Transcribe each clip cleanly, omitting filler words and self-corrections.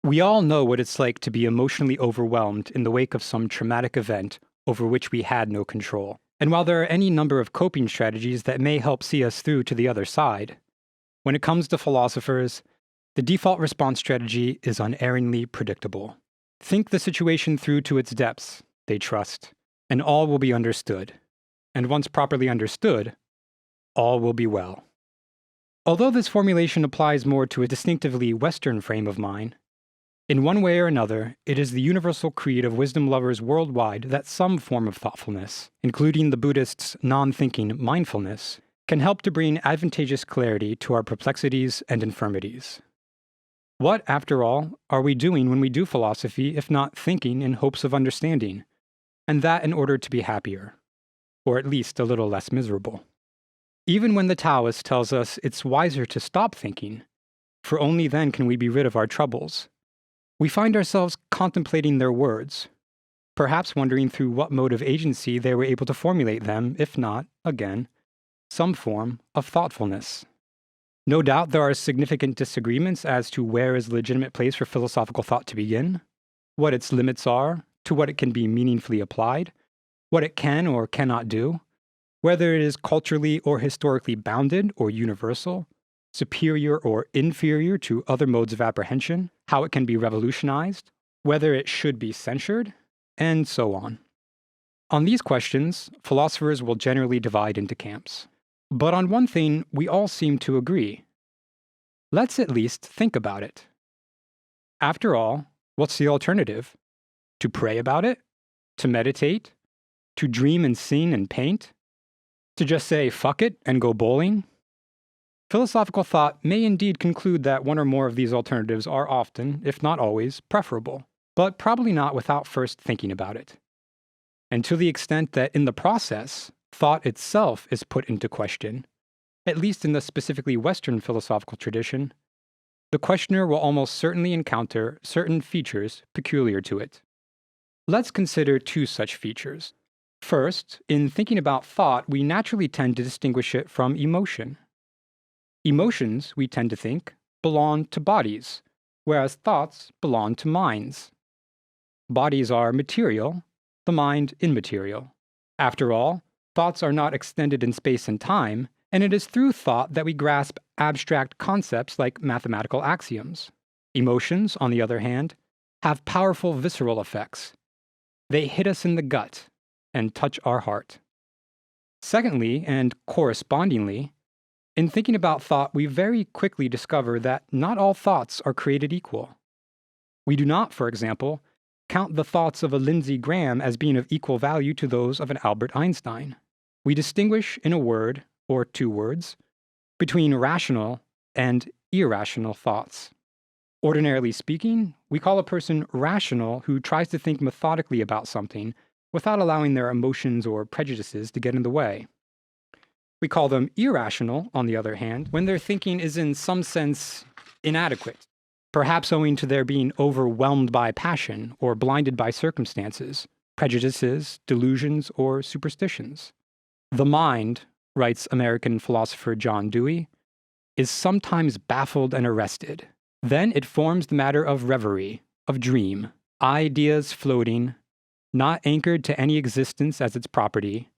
We all know what it's like to be emotionally overwhelmed in the wake of some traumatic event over which we had no control. And while there are any number of coping strategies that may help see us through to the other side, when it comes to philosophers, the default response strategy is unerringly predictable. Think the situation through to its depths, they trust, and all will be understood. And once properly understood, all will be well. Although this formulation applies more to a distinctively Western frame of mind, in one way or another, it is the universal creed of wisdom lovers worldwide that some form of thoughtfulness, including the Buddhists' non-thinking mindfulness, can help to bring advantageous clarity to our perplexities and infirmities. What, after all, are we doing when we do philosophy if not thinking in hopes of understanding, and that in order to be happier, or at least a little less miserable? Even when the Taoist tells us it's wiser to stop thinking, for only then can we be rid of our troubles, we find ourselves contemplating their words, perhaps wondering through what mode of agency they were able to formulate them, if not, again, some form of thoughtfulness. No doubt there are significant disagreements as to where is a legitimate place for philosophical thought to begin, what its limits are, to what it can be meaningfully applied, what it can or cannot do, whether it is culturally or historically bounded or universal, superior or inferior to other modes of apprehension, how it can be revolutionized, whether it should be censured, and so on. On these questions, philosophers will generally divide into camps. But on one thing, we all seem to agree. Let's at least think about it. After all, what's the alternative? To pray about it? To meditate? To dream and sing and paint? To just say fuck it and go bowling? Philosophical thought may indeed conclude that one or more of these alternatives are often, if not always, preferable, but probably not without first thinking about it. And to the extent that in the process, thought itself is put into question, at least in the specifically Western philosophical tradition, the questioner will almost certainly encounter certain features peculiar to it. Let's consider two such features. First, in thinking about thought, we naturally tend to distinguish it from emotion. Emotions, we tend to think, belong to bodies, whereas thoughts belong to minds. Bodies are material, the mind immaterial. After all, thoughts are not extended in space and time, and it is through thought that we grasp abstract concepts like mathematical axioms. Emotions, on the other hand, have powerful visceral effects. They hit us in the gut and touch our heart. Secondly, and correspondingly, in thinking about thought, we very quickly discover that not all thoughts are created equal. We do not, for example, count the thoughts of a Lindsey Graham as being of equal value to those of an Albert Einstein. We distinguish in a word, or two words, between rational and irrational thoughts. Ordinarily speaking, we call a person rational who tries to think methodically about something without allowing their emotions or prejudices to get in the way. We call them irrational, on the other hand, when their thinking is in some sense inadequate, perhaps owing to their being overwhelmed by passion or blinded by circumstances, prejudices, delusions, or superstitions. The mind, writes American philosopher John Dewey, is sometimes baffled and arrested. Then it forms the matter of reverie, of dream, ideas floating, not anchored to any existence as its property.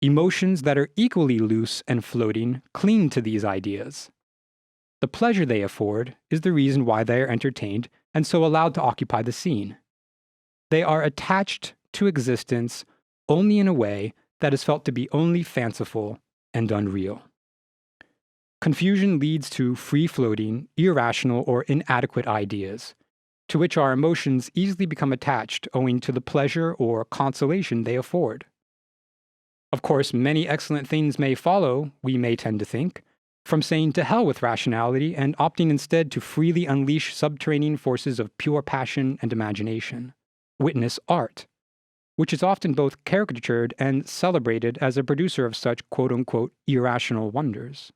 Emotions that are equally loose and floating cling to these ideas. The pleasure they afford is the reason why they are entertained and so allowed to occupy the scene. They are attached to existence only in a way that is felt to be only fanciful and unreal. Confusion leads to free-floating, irrational, or inadequate ideas, to which our emotions easily become attached owing to the pleasure or consolation they afford. Of course, many excellent things may follow, we may tend to think, from saying to hell with rationality and opting instead to freely unleash subterranean forces of pure passion and imagination. Witness art, which is often both caricatured and celebrated as a producer of such quote-unquote irrational wonders.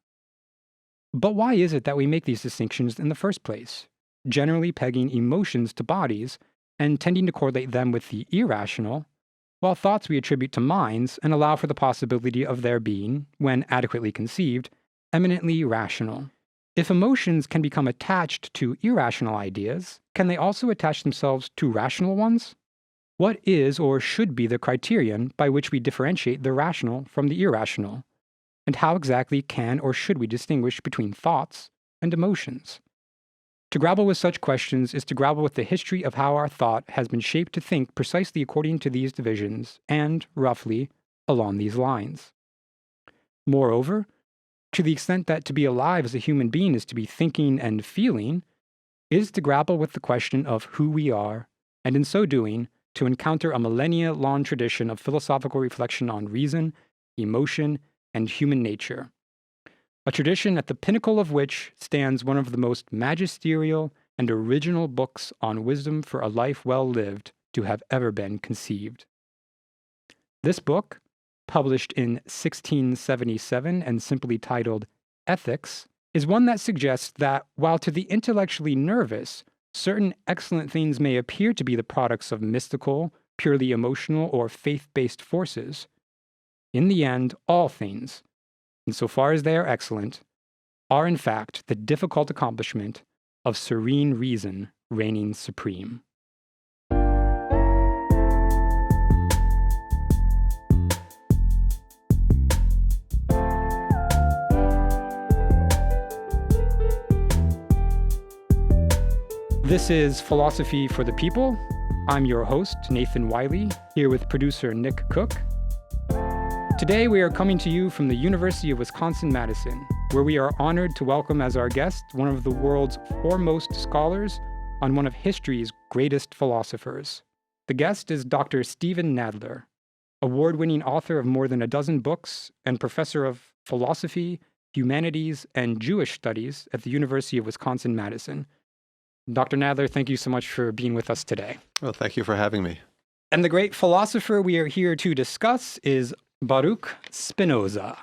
But why is it that we make these distinctions in the first place, generally pegging emotions to bodies and tending to correlate them with the irrational, while thoughts we attribute to minds and allow for the possibility of their being, when adequately conceived, eminently rational? If emotions can become attached to irrational ideas, can they also attach themselves to rational ones? What is or should be the criterion by which we differentiate the rational from the irrational? And how exactly can or should we distinguish between thoughts and emotions? To grapple with such questions is to grapple with the history of how our thought has been shaped to think precisely according to these divisions and, roughly, along these lines. Moreover, to the extent that to be alive as a human being is to be thinking and feeling, is to grapple with the question of who we are, and in so doing, to encounter a millennia-long tradition of philosophical reflection on reason, emotion, and human nature. A tradition at the pinnacle of which stands one of the most magisterial and original books on wisdom for a life well lived to have ever been conceived. This book, published in 1677 and simply titled Ethics, is one that suggests that while to the intellectually nervous, certain excellent things may appear to be the products of mystical, purely emotional, or faith-based forces, in the end, all things, insofar as they are excellent, are in fact the difficult accomplishment of serene reason reigning supreme. This is Philosophy for the People. I'm your host, Nathan Wiley, here with producer Nick Cook. Today we are coming to you from the University of Wisconsin-Madison, where we are honored to welcome as our guest one of the world's foremost scholars on one of history's greatest philosophers. The guest is Dr. Stephen Nadler, award-winning author of more than a dozen books and professor of philosophy, humanities, and Jewish studies at the University of Wisconsin-Madison. Dr. Nadler, thank you so much for being with us today. Well, thank you for having me. And the great philosopher we are here to discuss is Baruch Spinoza,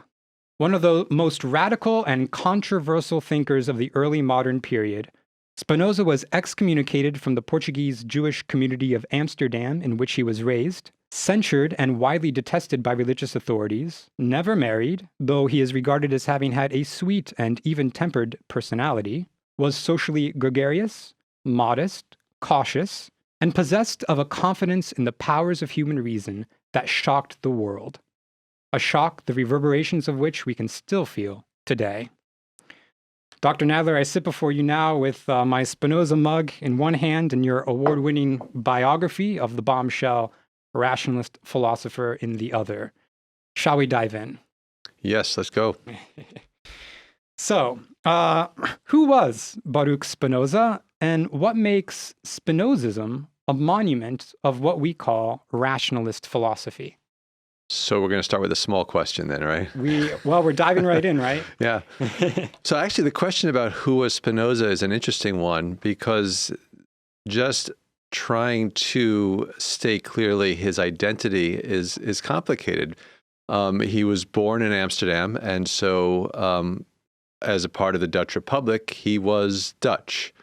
one of the most radical and controversial thinkers of the early modern period. Spinoza was excommunicated from the Portuguese Jewish community of Amsterdam in which he was raised, censured and widely detested by religious authorities, never married, though he is regarded as having had a sweet and even-tempered personality, was socially gregarious, modest, cautious, and possessed of a confidence in the powers of human reason that shocked the world. A shock the reverberations of which we can still feel today. Dr. Nadler, I sit before you now with my Spinoza mug in one hand and your award-winning biography of the bombshell rationalist philosopher in the other. Shall we dive in? Yes, let's go. So, who was Baruch Spinoza, and what makes Spinozism a monument of what we call rationalist philosophy? So we're going to start with a small question then, right? We're diving right in, right? Yeah. So actually the question about who was Spinoza is an interesting one, because just trying to state clearly his identity is complicated. He was born in Amsterdam, and so as a part of the Dutch Republic, he was Dutch.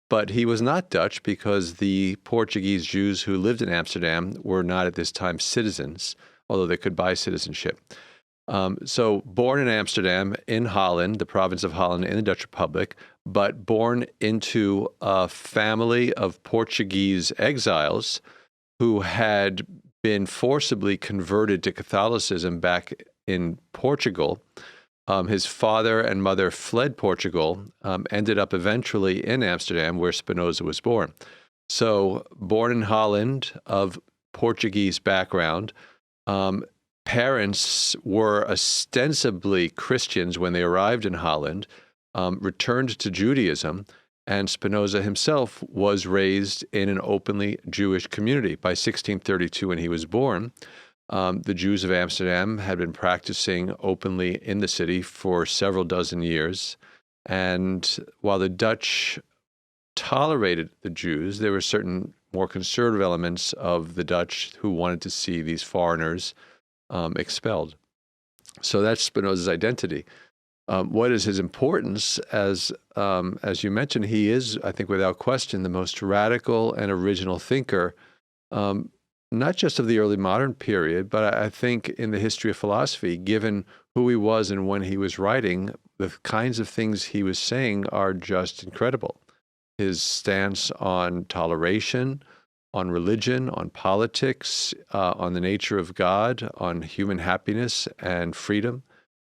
But he was not Dutch because the Portuguese Jews who lived in Amsterdam were not at this time citizens, although they could buy citizenship. So born in Amsterdam, in Holland, the province of Holland in the Dutch Republic, but born into a family of Portuguese exiles who had been forcibly converted to Catholicism back in Portugal. His father and mother fled Portugal, ended up eventually in Amsterdam, where Spinoza was born. So born in Holland, of Portuguese background, parents were ostensibly Christians when they arrived in Holland, returned to Judaism, and Spinoza himself was raised in an openly Jewish community. By 1632, when he was born, the Jews of Amsterdam had been practicing openly in the city for several dozen years. And while the Dutch tolerated the Jews, there were certain more conservative elements of the Dutch who wanted to see these foreigners expelled. So that's Spinoza's identity. What is his importance? As you mentioned, he is, I think without question, the most radical and original thinker not just of the early modern period, but I think in the history of philosophy, given who he was and when he was writing, the kinds of things he was saying are just incredible. His stance on toleration, on religion, on politics, on the nature of God, on human happiness and freedom.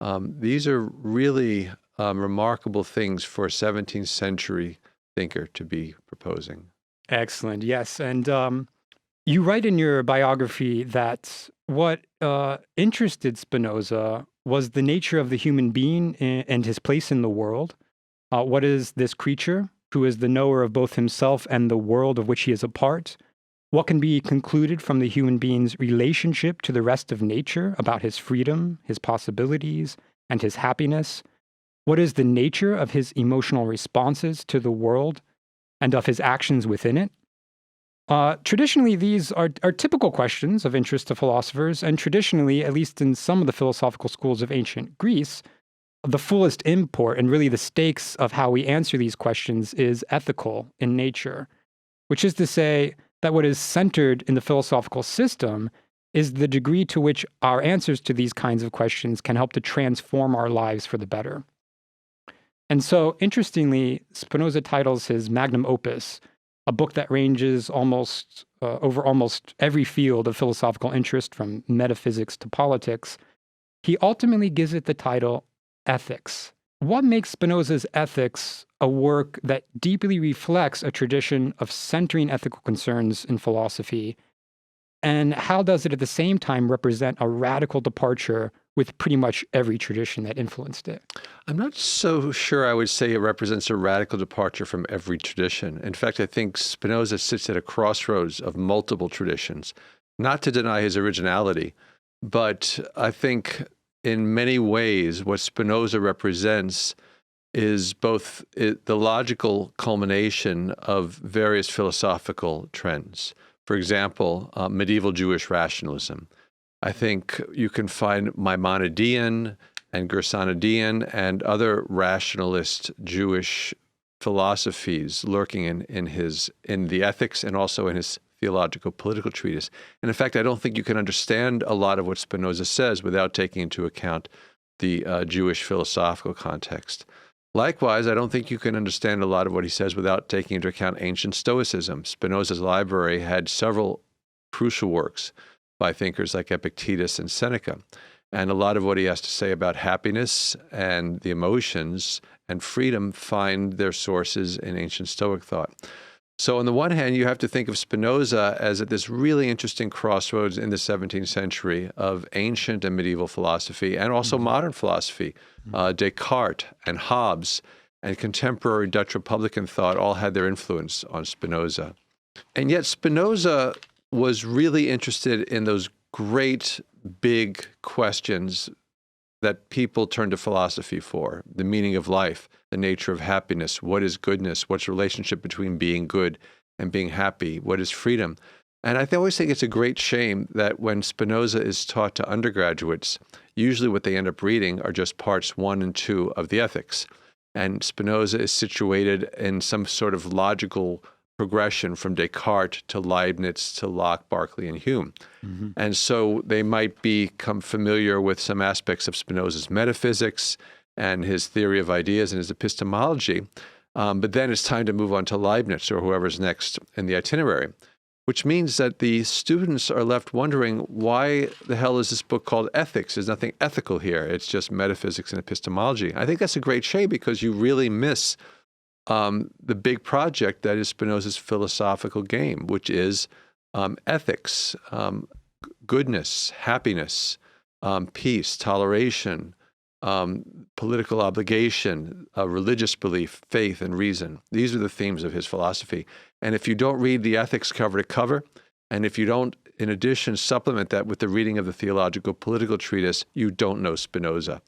These are really remarkable things for a 17th century thinker to be proposing. Excellent. Yes. And you write in your biography that what interested Spinoza was the nature of the human being and his place in the world. What is this creature who is the knower of both himself and the world of which he is a part? What can be concluded from the human being's relationship to the rest of nature about his freedom, his possibilities, and his happiness? What is the nature of his emotional responses to the world and of his actions within it? Traditionally, these are typical questions of interest to philosophers, and traditionally, at least in some of the philosophical schools of ancient Greece, the fullest import and really the stakes of how we answer these questions is ethical in nature, which is to say that what is centered in the philosophical system is the degree to which our answers to these kinds of questions can help to transform our lives for the better. And so, interestingly, Spinoza titles his magnum opus, a book that ranges over almost every field of philosophical interest, from metaphysics to politics. He ultimately gives it the title Ethics. What makes Spinoza's Ethics a work that deeply reflects a tradition of centering ethical concerns in philosophy? And how does it at the same time represent a radical departure with pretty much every tradition that influenced it? I'm not so sure I would say it represents a radical departure from every tradition. In fact, I think Spinoza sits at a crossroads of multiple traditions, not to deny his originality, but I think in many ways what Spinoza represents is both the logical culmination of various philosophical trends. For example, medieval Jewish rationalism. I think you can find Maimonidean and Gersonidean and other rationalist Jewish philosophies lurking in the ethics and also in his theological political treatise. And in fact, I don't think you can understand a lot of what Spinoza says without taking into account the Jewish philosophical context. Likewise, I don't think you can understand a lot of what he says without taking into account ancient Stoicism. Spinoza's library had several crucial works by thinkers like Epictetus and Seneca. And a lot of what he has to say about happiness and the emotions and freedom find their sources in ancient Stoic thought. So on the one hand, you have to think of Spinoza as at this really interesting crossroads in the 17th century of ancient and medieval philosophy and also modern philosophy. Descartes and Hobbes and contemporary Dutch Republican thought all had their influence on Spinoza. And yet Spinoza was really interested in those great, big questions that people turn to philosophy for: the meaning of life, the nature of happiness, what is goodness, what's the relationship between being good and being happy, what is freedom. And I always think it's a great shame that when Spinoza is taught to undergraduates, usually what they end up reading are just parts 1 and 2 of the Ethics. And Spinoza is situated in some sort of logical progression from Descartes to Leibniz to Locke, Berkeley, and Hume. And so they might become familiar with some aspects of Spinoza's metaphysics and his theory of ideas and his epistemology, but then it's time to move on to Leibniz or whoever's next in the itinerary, which means that the students are left wondering, why the hell is this book called Ethics? There's nothing ethical here. It's just metaphysics and epistemology. I think that's a great shame because you really miss the big project that is Spinoza's philosophical game, which is ethics, goodness, happiness, peace, toleration, political obligation, religious belief, faith, and reason. These are the themes of his philosophy. And if you don't read the Ethics cover to cover, and if you don't, in addition, supplement that with the reading of the theological political treatise, you don't know Spinoza.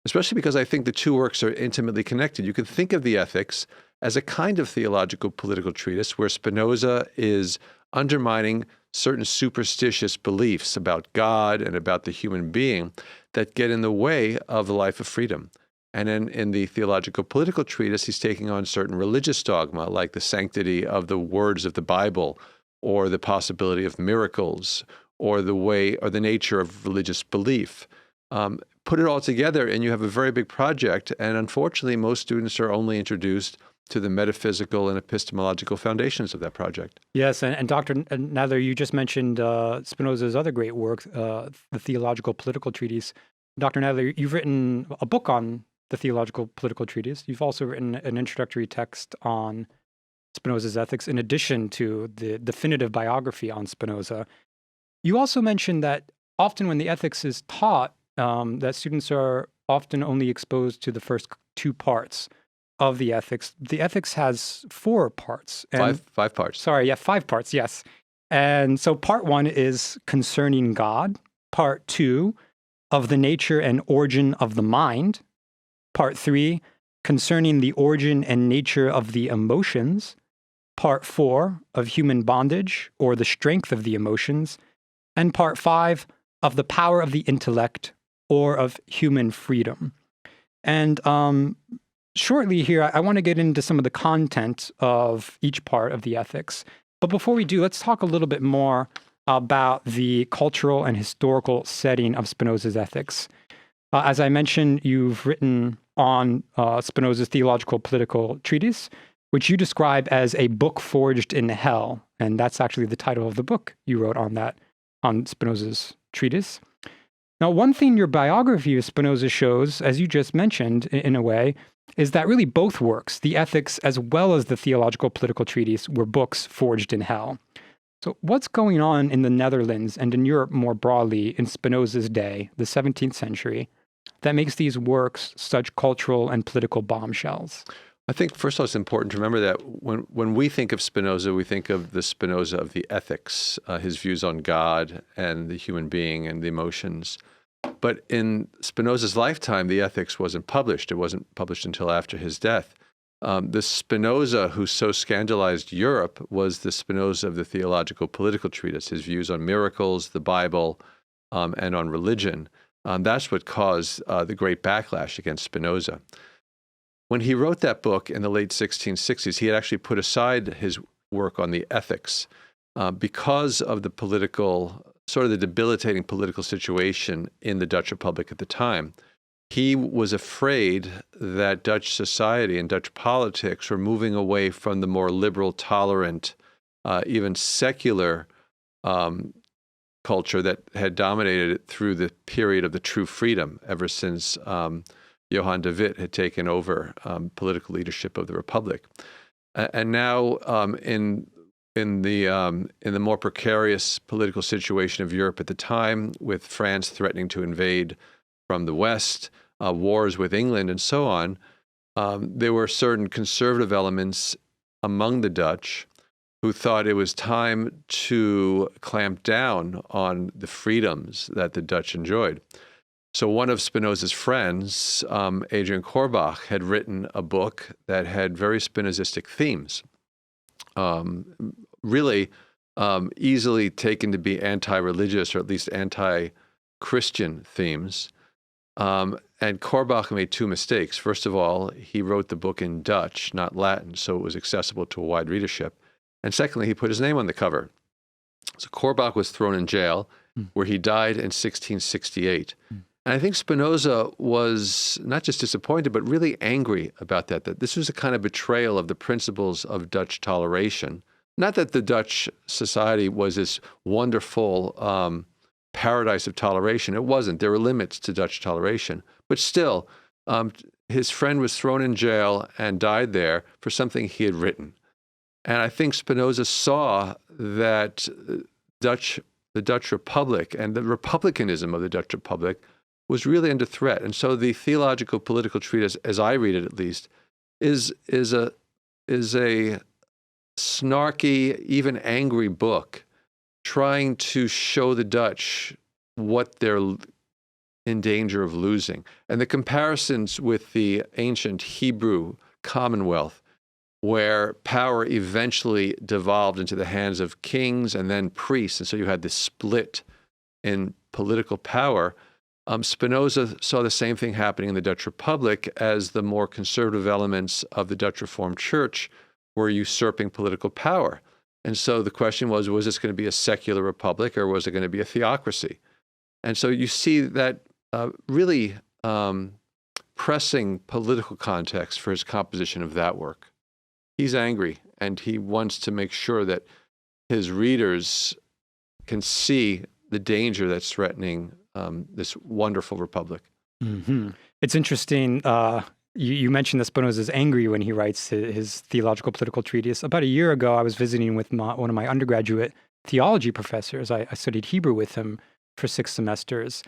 Especially because I think the two works are intimately connected. You can think of the Ethics as a kind of theological political treatise where Spinoza is undermining certain superstitious beliefs about God and about the human being that get in the way of the life of freedom. And then in the theological political treatise, he's taking on certain religious dogma, like the sanctity of the words of the Bible, or the possibility of miracles, or the way or the nature of religious belief. Put it all together and you have a very big project. And unfortunately, most students are only introduced to the metaphysical and epistemological foundations of that project. Yes, and Dr. Nadler, you just mentioned Spinoza's other great work, the Theological Political Treatise. Dr. Nadler, you've written a book on the Theological Political Treatise. You've also written an introductory text on Spinoza's ethics, in addition to the definitive biography on Spinoza. You also mentioned that often when the ethics is taught, that students are often only exposed to the first two parts of the ethics. The ethics has four parts. And, five parts. Sorry, yeah, 5 parts, yes. And so part 1 is concerning God. Part 2, of the nature and origin of the mind. Part 3, concerning the origin and nature of the emotions. Part 4, of human bondage, or the strength of the emotions. And part 5, of the power of the intellect, or of human freedom. And shortly here, I want to get into some of the content of each part of the ethics. But before we do, let's talk a little bit more about the cultural and historical setting of Spinoza's ethics. As I mentioned, you've written on Spinoza's Theological Political Treatise, which you describe as a book forged in hell. And that's actually the title of the book you wrote on Spinoza's treatise. Now, one thing your biography of Spinoza shows, as you just mentioned, in a way, is that really both works, the ethics as well as the Theological Political Treatise, were books forged in hell. So what's going on in the Netherlands and in Europe more broadly in Spinoza's day, the 17th century, that makes these works such cultural and political bombshells? I think, first of all, it's important to remember that when we think of Spinoza, we think of the Spinoza of the ethics, his views on God and the human being and the emotions. But in Spinoza's lifetime, the ethics wasn't published. It wasn't published until after his death. The Spinoza who so scandalized Europe was the Spinoza of the Theological Political Treatise, his views on miracles, the Bible, and on religion. That's what caused the great backlash against Spinoza. When he wrote that book in the late 1660s, he had actually put aside his work on the ethics because of the sort of the debilitating political situation in the Dutch Republic at the time. He was afraid that Dutch society and Dutch politics were moving away from the more liberal, tolerant, even secular culture that had dominated it through the period of the true freedom ever since Johan de Witt had taken over political leadership of the Republic. And now in the more precarious political situation of Europe at the time, with France threatening to invade from the West, wars with England, and so on, there were certain conservative elements among the Dutch who thought it was time to clamp down on the freedoms that the Dutch enjoyed. So one of Spinoza's friends, Adrian Korbach, had written a book that had very Spinozistic themes, really easily taken to be anti-religious or at least anti-Christian themes. And Korbach made 2 mistakes. First of all, he wrote the book in Dutch, not Latin, so it was accessible to a wide readership. And secondly, he put his name on the cover. So Korbach was thrown in jail, where he died in 1668. And I think Spinoza was not just disappointed, but really angry about that this was a kind of betrayal of the principles of Dutch toleration. Not that the Dutch society was this wonderful paradise of toleration. It wasn't. There were limits to Dutch toleration. But still, his friend was thrown in jail and died there for something he had written. And I think Spinoza saw that the Dutch Republic and the republicanism of the Dutch Republic was really under threat. And so the Theological Political Treatise, as I read it at least, is a snarky, even angry book trying to show the Dutch what they're in danger of losing. And the comparisons with the ancient Hebrew Commonwealth, where power eventually devolved into the hands of kings and then priests, and so you had this split in political power. Spinoza saw the same thing happening in the Dutch Republic as the more conservative elements of the Dutch Reformed Church were usurping political power. And so the question was this going to be a secular republic or was it going to be a theocracy? And so you see that really pressing political context for his composition of that work. He's angry, and he wants to make sure that his readers can see the danger that's threatening this wonderful republic. Mm-hmm. It's interesting. You mentioned that Spinoza is angry when he writes his theological political treatise. About a year ago, I was visiting with one of my undergraduate theology professors. I studied Hebrew with him for 6 semesters.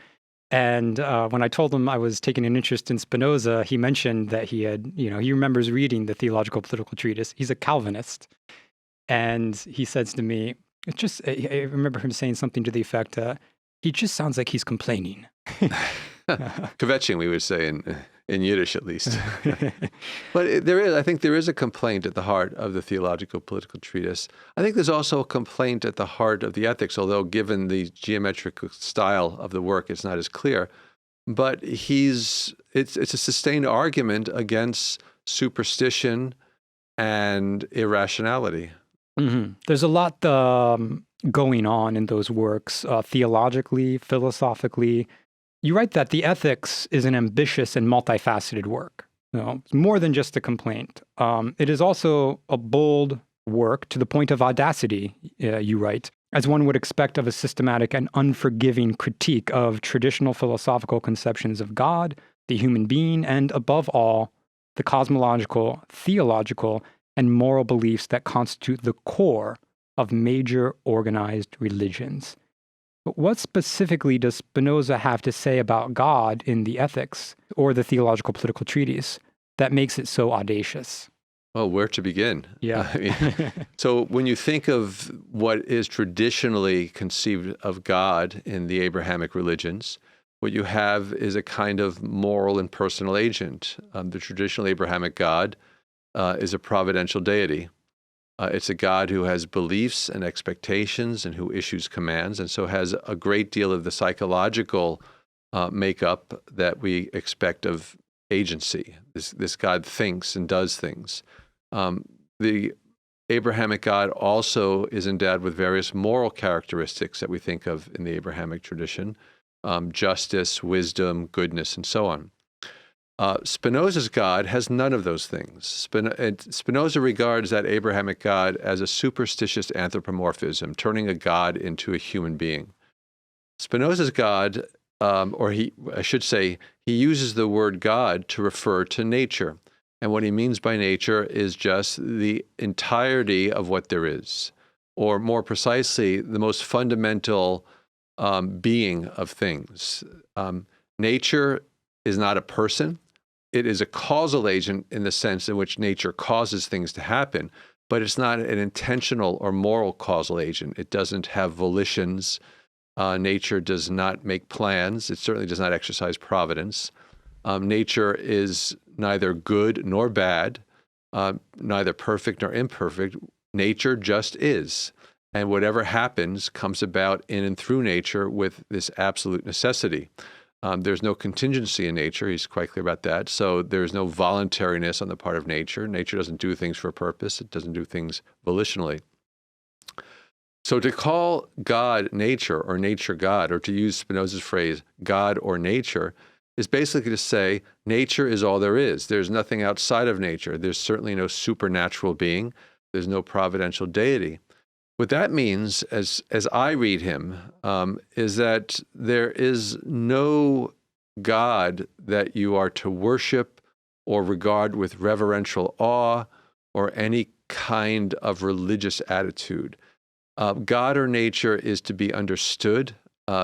And when I told him I was taking an interest in Spinoza, he mentioned that he remembers reading the theological political treatise. He's a Calvinist. And he says to me, I remember him saying something to the effect, he just sounds like he's complaining. Kvetching, we would say in Yiddish at least. But I think there is a complaint at the heart of the theological political treatise. I think there's also a complaint at the heart of the ethics, although given the geometric style of the work, it's not as clear. But it's a sustained argument against superstition and irrationality. Mm-hmm. There's a lot going on in those works, theologically, philosophically. You write that the ethics is an ambitious and multifaceted work. It's more than just a complaint. It is also a bold work to the point of audacity, you write, as one would expect of a systematic and unforgiving critique of traditional philosophical conceptions of God, the human being, and above all, the cosmological, theological, and moral beliefs that constitute the core of major organized religions. But what specifically does Spinoza have to say about God in the Ethics or the Theological Political Treatise that makes it so audacious? Well, where to begin? Yeah. So when you think of what is traditionally conceived of God in the Abrahamic religions, what you have is a kind of moral and personal agent. The traditional Abrahamic God is a providential deity. It's a God who has beliefs and expectations and who issues commands, and so has a great deal of the psychological makeup that we expect of agency. This God thinks and does things. The Abrahamic God also is endowed with various moral characteristics that we think of in the Abrahamic tradition, justice, wisdom, goodness, and so on. Spinoza's God has none of those things. Spinoza regards that Abrahamic God as a superstitious anthropomorphism, turning a God into a human being. Spinoza's God, I should say, he uses the word God to refer to nature. And what he means by nature is just the entirety of what there is, or more precisely, the most fundamental being of things. Nature is not a person. It is a causal agent in the sense in which nature causes things to happen, but it's not an intentional or moral causal agent. It doesn't have volitions. Nature does not make plans. It certainly does not exercise providence. Nature is neither good nor bad, neither perfect nor imperfect. Nature just is. And whatever happens comes about in and through nature with this absolute necessity. There's no contingency in nature. He's quite clear about that. So there's no voluntariness on the part of nature. Nature doesn't do things for a purpose. It doesn't do things volitionally. So to call God nature or nature God, or to use Spinoza's phrase, God or nature, is basically to say nature is all there is. There's nothing outside of nature. There's certainly no supernatural being. There's no providential deity. What that means, as I read him, is that there is no God that you are to worship or regard with reverential awe or any kind of religious attitude. God or nature is to be understood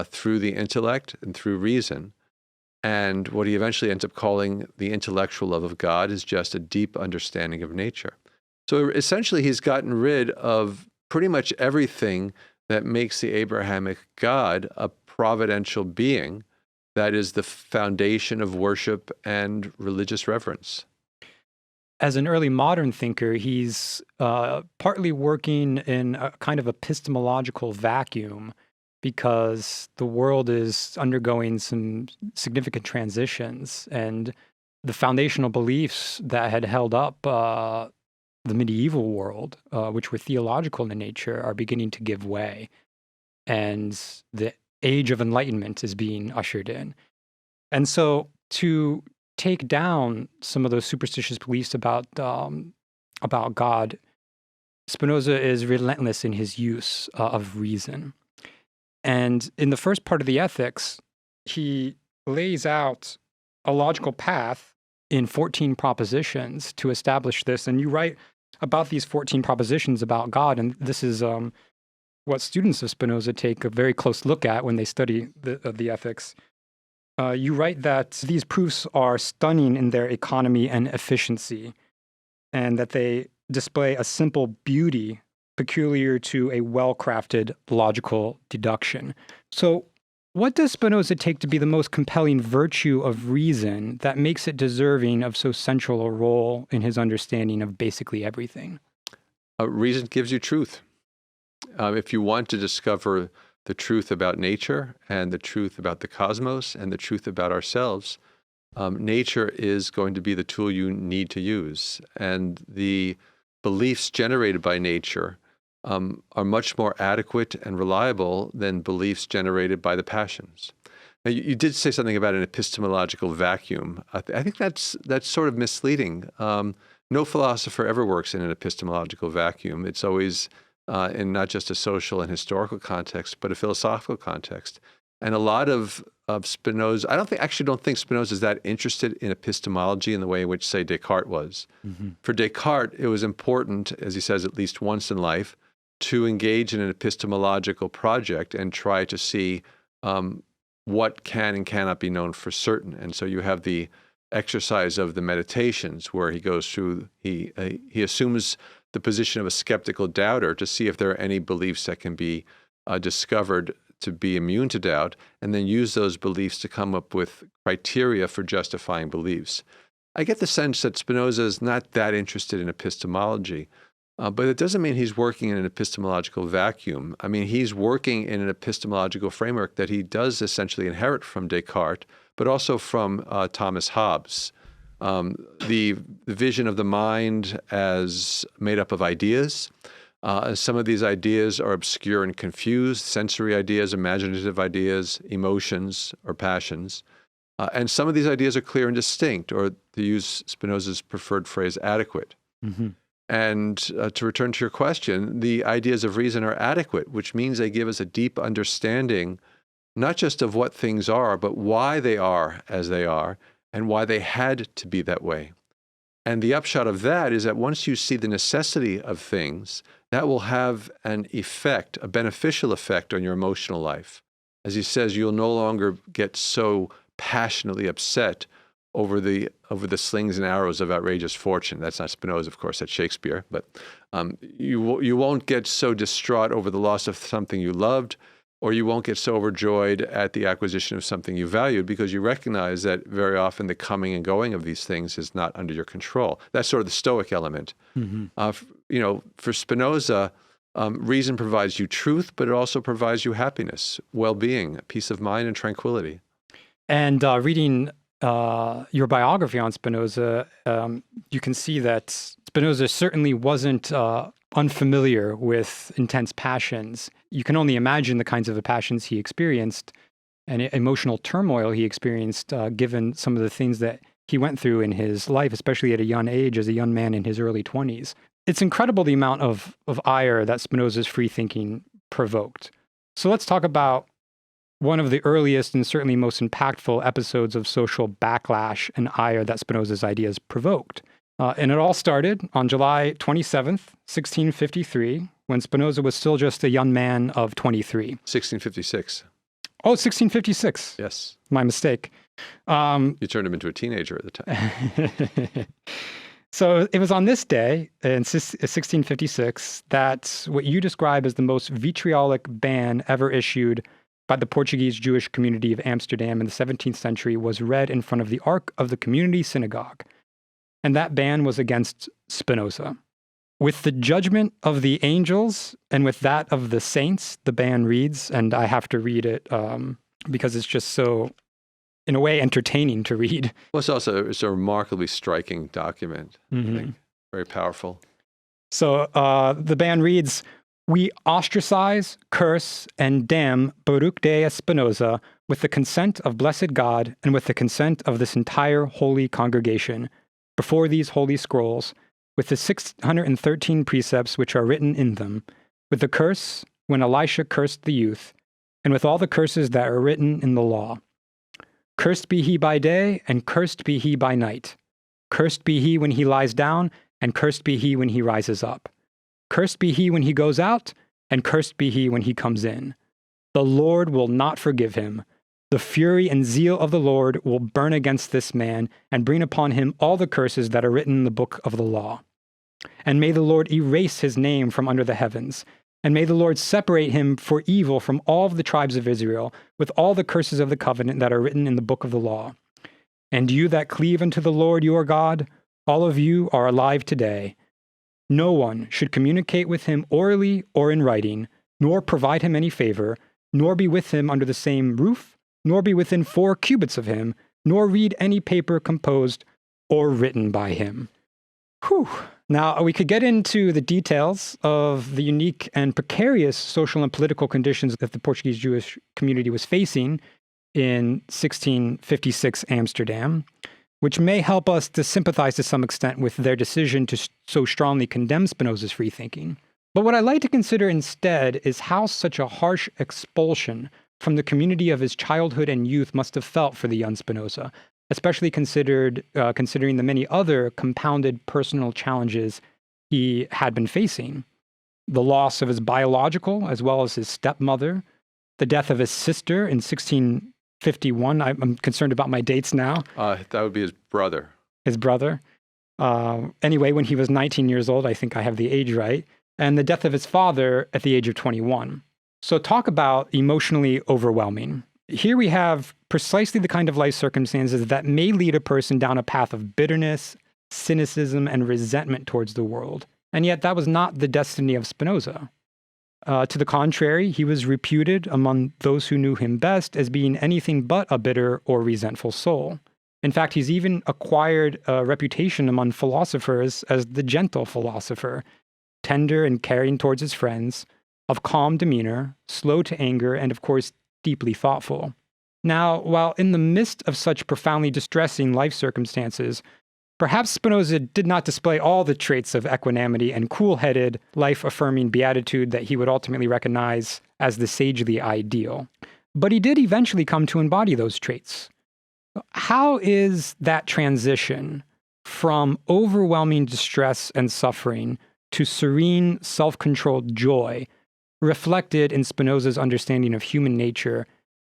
through the intellect and through reason. And what he eventually ends up calling the intellectual love of God is just a deep understanding of nature. So essentially, he's gotten rid of pretty much everything that makes the Abrahamic God a providential being that is the foundation of worship and religious reverence. As an early modern thinker, he's partly working in a kind of epistemological vacuum because the world is undergoing some significant transitions, and the foundational beliefs that had held up the medieval world, which were theological in nature, are beginning to give way. And the age of enlightenment is being ushered in. And so to take down some of those superstitious beliefs about God, Spinoza is relentless in his use of reason. And in the first part of the Ethics, he lays out a logical path in 14 propositions to establish this. And you write about these 14 propositions about God, and this is what students of Spinoza take a very close look at when they study the Ethics. You write that these proofs are stunning in their economy and efficiency, and that they display a simple beauty peculiar to a well-crafted logical deduction. So what does Spinoza take to be the most compelling virtue of reason that makes it deserving of so central a role in his understanding of basically everything? Reason gives you truth. If you want to discover the truth about nature and the truth about the cosmos and the truth about ourselves, nature is going to be the tool you need to use. And the beliefs generated by nature are much more adequate and reliable than beliefs generated by the passions. Now, you did say something about an epistemological vacuum. I think that's sort of misleading. No philosopher ever works in an epistemological vacuum. It's always in not just a social and historical context, but a philosophical context. And a lot of Spinoza, I don't think Spinoza is that interested in epistemology in the way in which, say, Descartes was. Mm-hmm. For Descartes, it was important, as he says at least once in life, to engage in an epistemological project and try to see what can and cannot be known for certain. And so you have the exercise of the meditations where he goes through, he assumes the position of a skeptical doubter to see if there are any beliefs that can be discovered to be immune to doubt, and then use those beliefs to come up with criteria for justifying beliefs. I get the sense that Spinoza is not that interested in epistemology, but it doesn't mean he's working in an epistemological vacuum. I mean, he's working in an epistemological framework that he does essentially inherit from Descartes, but also from Thomas Hobbes. The vision of the mind as made up of ideas. Some of these ideas are obscure and confused, sensory ideas, imaginative ideas, emotions, or passions. And some of these ideas are clear and distinct, or to use Spinoza's preferred phrase, adequate. Mm-hmm. And to return to your question, the ideas of reason are adequate, which means they give us a deep understanding, not just of what things are, but why they are as they are, and why they had to be that way. And the upshot of that is that once you see the necessity of things, that will have an effect, a beneficial effect on your emotional life. As he says, you'll no longer get so passionately upset over the slings and arrows of outrageous fortune. That's not Spinoza, of course, that's Shakespeare. But you won't get so distraught over the loss of something you loved, or you won't get so overjoyed at the acquisition of something you valued, because you recognize that very often the coming and going of these things is not under your control. That's sort of the Stoic element. Mm-hmm. For Spinoza, reason provides you truth, but it also provides you happiness, well-being, peace of mind, and tranquility. And reading your biography on Spinoza, you can see that Spinoza certainly wasn't unfamiliar with intense passions. You can only imagine the kinds of passions he experienced and emotional turmoil he experienced, given some of the things that he went through in his life, especially at a young age as a young man in his early 20s. It's incredible the amount of ire that Spinoza's free thinking provoked. So let's talk about one of the earliest and certainly most impactful episodes of social backlash and ire that Spinoza's ideas provoked. And it all started on July 27th, 1653, when Spinoza was still just a young man of 23. 1656. Oh, 1656. Yes. My mistake. You turned him into a teenager at the time. So it was on this day, in 1656, that what you describe as the most vitriolic ban ever issued by the Portuguese Jewish community of Amsterdam in the 17th century was read in front of the Ark of the community synagogue. And that ban was against Spinoza. With the judgment of the angels and with that of the saints, the ban reads, and I have to read it because it's just so, in a way, entertaining to read. Well, it's a remarkably striking document, I think. Very powerful. So the band reads, "We ostracize, curse, and damn Baruch Dea Spinoza with the consent of blessed God and with the consent of this entire holy congregation before these holy scrolls, with the 613 precepts which are written in them, with the curse when Elisha cursed the youth, and with all the curses that are written in the law. Cursed be he by day, and cursed be he by night. Cursed be he when he lies down, and cursed be he when he rises up. Cursed be he when he goes out, and cursed be he when he comes in. The Lord will not forgive him. The fury and zeal of the Lord will burn against this man, and bring upon him all the curses that are written in the book of the law. And may the Lord erase his name from under the heavens. And may the Lord separate him for evil from all of the tribes of Israel, with all the curses of the covenant that are written in the book of the law. And you that cleave unto the Lord your God, all of you are alive today. No one should communicate with him orally or in writing, nor provide him any favor, nor be with him under the same roof, nor be within 4 cubits of him, nor read any paper composed or written by him." Whew. Now, we could get into the details of the unique and precarious social and political conditions that the Portuguese Jewish community was facing in 1656 Amsterdam, which may help us to sympathize to some extent with their decision to so strongly condemn Spinoza's freethinking. But what I'd like to consider instead is how such a harsh expulsion from the community of his childhood and youth must have felt for the young Spinoza, especially considering the many other compounded personal challenges he had been facing. The loss of his biological as well as his stepmother, the death of his sister in 1651. I'm concerned about my dates now. That would be his brother. His brother. Anyway, when he was 19 years old, I think I have the age right, and the death of his father at the age of 21. So talk about emotionally overwhelming. Here we have precisely the kind of life circumstances that may lead a person down a path of bitterness, cynicism, and resentment towards the world. And yet that was not the destiny of Spinoza. To the contrary, he was reputed among those who knew him best as being anything but a bitter or resentful soul. In fact, he's even acquired a reputation among philosophers as the gentle philosopher, tender and caring towards his friends, of calm demeanor, slow to anger, and of course, deeply thoughtful. Now, while in the midst of such profoundly distressing life circumstances, perhaps Spinoza did not display all the traits of equanimity and cool-headed, life-affirming beatitude that he would ultimately recognize as the sagely ideal. But he did eventually come to embody those traits. How is that transition from overwhelming distress and suffering to serene, self-controlled joy reflected in Spinoza's understanding of human nature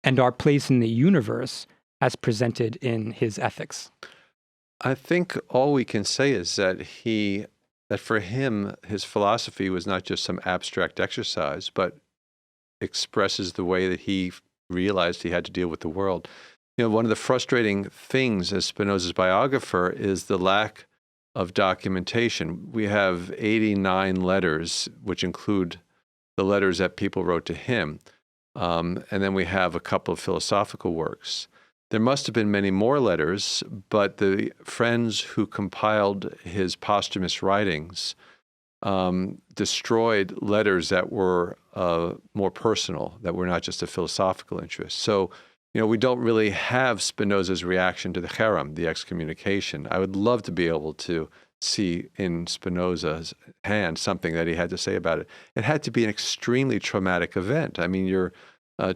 and our place in the universe as presented in his ethics? I think all we can say is that for him, his philosophy was not just some abstract exercise, but expresses the way that he realized he had to deal with the world. You know, one of the frustrating things as Spinoza's biographer is the lack of documentation. We have 89 letters, which include the letters that people wrote to him. And then we have a couple of philosophical works. There must have been many more letters, but the friends who compiled his posthumous writings destroyed letters that were more personal, that were not just a philosophical interest. So, you know, we don't really have Spinoza's reaction to the cherem, the excommunication. I would love to be able to see in Spinoza's hand something that he had to say about it. It had to be an extremely traumatic event. I mean, you're